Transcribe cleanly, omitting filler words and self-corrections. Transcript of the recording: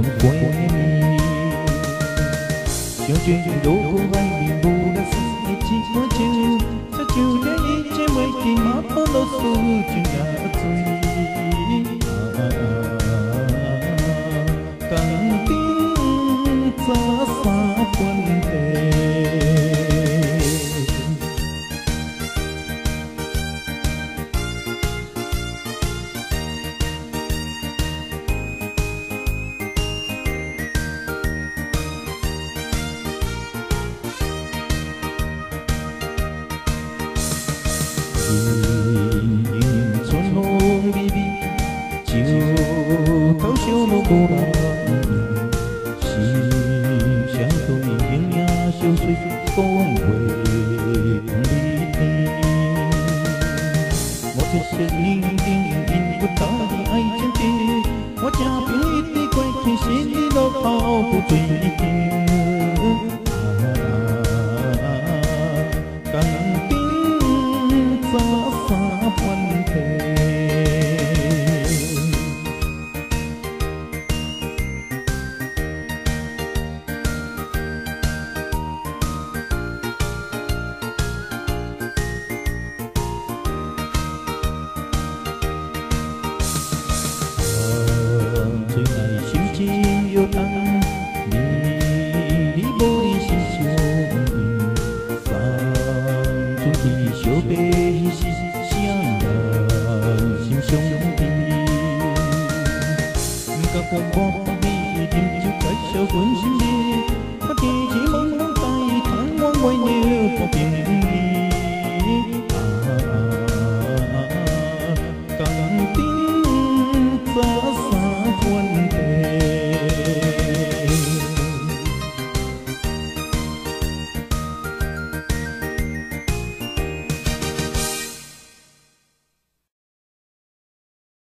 xung quanh em. Chiều chuyện đố cô gái vì bù đã sống để chỉ có chiều. Sao chiều để ý chế mấy kỳ má bó đô su chuyện đã rồi. Càng tiếng xa xa quân thề. Nhìn xuân hôm bi bi chiều thấu chiều nô cô đơn xin sáng tôi nghiêng nhà chiều suy con về không đi một chiếc xe linh tinh in của ta đi ai chân đi một cha biết đi quay khi xin đi đâu thao của tùy yêu tăng đi bố đi xin chiều vàng chúng thì chiều bê xiang đàn xin sống đi các con bom đi tìm chiều cách chiều cuốn xin đi có thể chỉ mong tay thắng ngoan quay như một biển